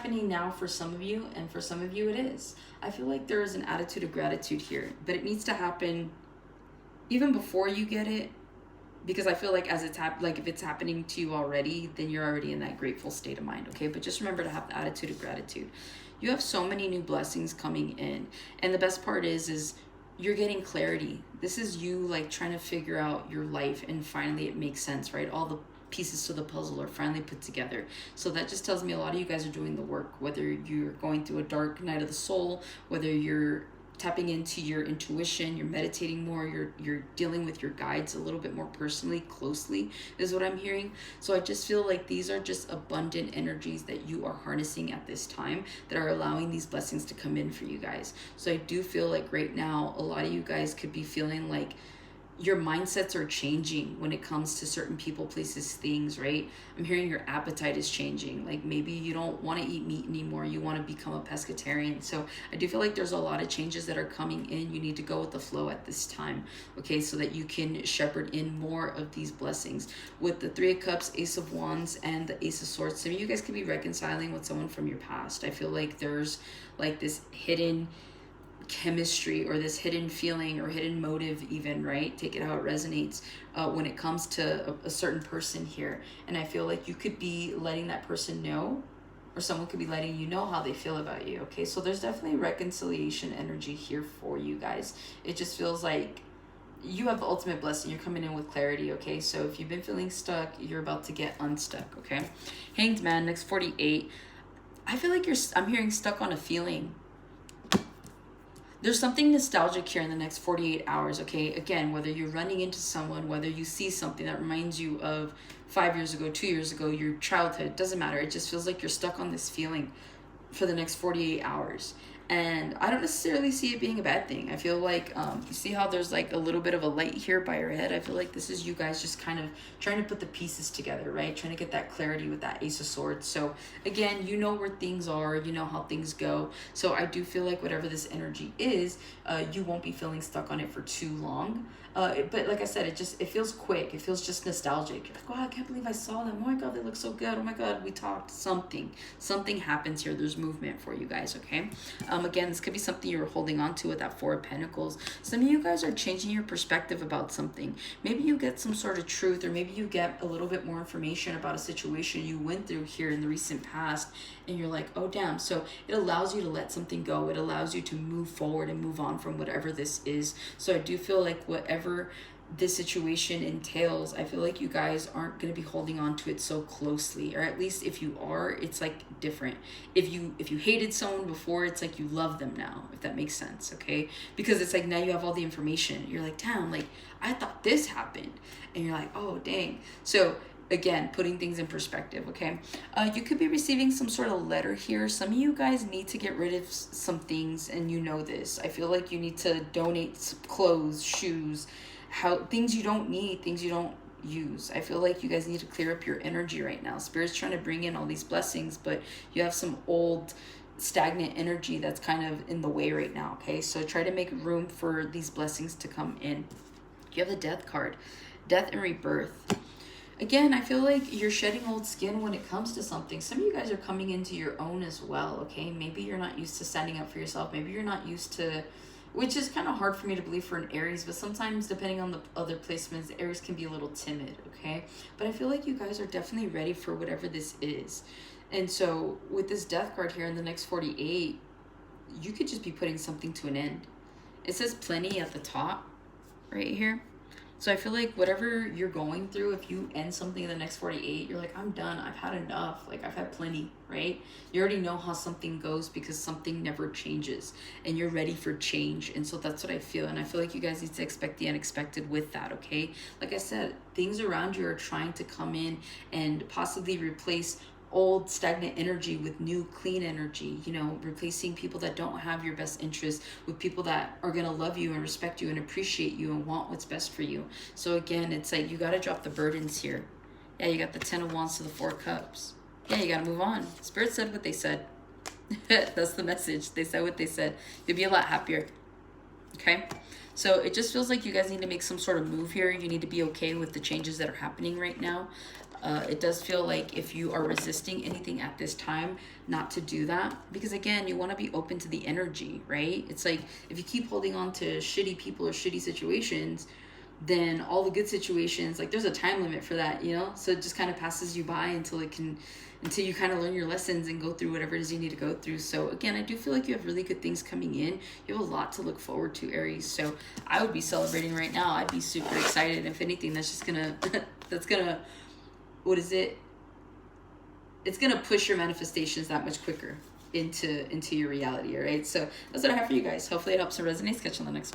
happening now for some of you, and for some of you it is. I feel like there is an attitude of gratitude here, but it needs to happen even before you get it, because I feel like as it's like if it's happening to you already, then you're already in that grateful state of mind, okay? But just remember to have the attitude of gratitude. You have so many new blessings coming in, and the best part is you're getting clarity. This is you like trying to figure out your life, and finally it makes sense, right? All the pieces to the puzzle are finally put together. So that just tells me a lot of you guys are doing the work, whether you're going through a dark night of the soul, whether you're tapping into your intuition, you're meditating more, you're dealing with your guides a little bit more personally, closely, is what I'm hearing. So I just feel like these are just abundant energies that you are harnessing at this time that are allowing these blessings to come in for you guys. So I do feel like right now a lot of you guys could be feeling like your mindsets are changing when it comes to certain people, places, things, right? I'm hearing your appetite is changing. Like maybe you don't want to eat meat anymore. You want to become a pescatarian. So I do feel like there's a lot of changes that are coming in. You need to go with the flow at this time, okay? So that you can shepherd in more of these blessings. With the Three of Cups, Ace of Wands, and the Ace of Swords, some of you guys could be reconciling with someone from your past. I feel like there's like this hidden chemistry or this hidden feeling or hidden motive even, right? Take it how it resonates when it comes to a certain person here. And I feel like you could be letting that person know, or someone could be letting you know how they feel about you, okay? So there's definitely reconciliation energy here for you guys. It just feels like you have the ultimate blessing. You're coming in with clarity, okay? So if you've been feeling stuck, you're about to get unstuck, okay? Hanged Man, next 48. I feel like I'm hearing stuck on a feeling. There's something nostalgic here in the next 48 hours, okay? Again, whether you're running into someone, whether you see something that reminds you of 5 years ago, 2 years ago, your childhood, doesn't matter. It just feels like you're stuck on this feeling for the next 48 hours. And I don't necessarily see it being a bad thing. I feel like, you see how there's like a little bit of a light here by your head? I feel like this is you guys just kind of trying to put the pieces together, right? Trying to get that clarity with that Ace of Swords. So again, you know where things are, you know how things go. So I do feel like whatever this energy is, you won't be feeling stuck on it for too long. But like I said, it feels quick. It feels just nostalgic. You're like, wow, I can't believe I saw them. Oh my God, they look so good. Oh my God, we talked. Something happens here. There's movement for you guys, okay? Again, this could be something you were holding on to with that Four of Pentacles. Some of you guys are changing your perspective about something. Maybe you get some sort of truth, or maybe you get a little bit more information about a situation you went through here in the recent past, and you're like, oh damn. So it allows you to let something go. It allows you to move forward and move on from whatever this is. So I do feel like whatever this situation entails, I feel like you guys aren't going to be holding on to it so closely, or at least if you are, it's like different. If you hated someone before, it's like you love them now, if that makes sense, okay? Because it's like now you have all the information. You're like, damn, like I thought this happened, and you're like, oh dang. So again, putting things in perspective, okay? You could be receiving some sort of letter here. Some of you guys need to get rid of some things, and you know this. I feel like you need to donate some clothes, shoes, things you don't need, things you don't use. I feel like you guys need to clear up your energy right now. Spirit's trying to bring in all these blessings, but you have some old stagnant energy that's kind of in the way right now, okay? So try to make room for these blessings to come in. You have the Death card, death and rebirth. Again, I feel like you're shedding old skin when it comes to something. Some of you guys are coming into your own as well, okay? Maybe you're not used to standing up for yourself. Maybe you're not used to, which is kind of hard for me to believe for an Aries, but sometimes depending on the other placements, Aries can be a little timid, okay? But I feel like you guys are definitely ready for whatever this is. And so with this Death card here in the next 48, you could just be putting something to an end. It says plenty at the top right here. So I feel like whatever you're going through, if you end something in the next 48, you're like, I'm done. I've had enough. Like, I've had plenty, right? You already know how something goes because something never changes and you're ready for change. And so that's what I feel. And I feel like you guys need to expect the unexpected with that, okay? Like I said, things around you are trying to come in and possibly replace old stagnant energy with new clean energy, you know, replacing people that don't have your best interest with people that are going to love you and respect you and appreciate you and want what's best for you. So again, it's like you got to drop the burdens here. Yeah, you got the 10 of Wands to the 4 of Cups. Yeah, you got to move on. Spirit said what they said. That's the message. They said what they said. You'll be a lot happier. Okay? So it just feels like you guys need to make some sort of move here. You need to be okay with the changes that are happening right now. It does feel like if you are resisting anything at this time, not to do that, because again, you want to be open to the energy, right? It's like if you keep holding on to shitty people or shitty situations, then all the good situations, like there's a time limit for that, you know? So it just kind of passes you by until you kind of learn your lessons and go through whatever it is you need to go through. So again, I do feel like you have really good things coming in. You have a lot to look forward to, Aries. So I would be celebrating right now. I'd be super excited. If anything, that's just gonna, that's gonna, what is it? It's gonna push your manifestations that much quicker into your reality, all right? So that's what I have for you guys. Hopefully it helps and resonates. Catch you on the next one.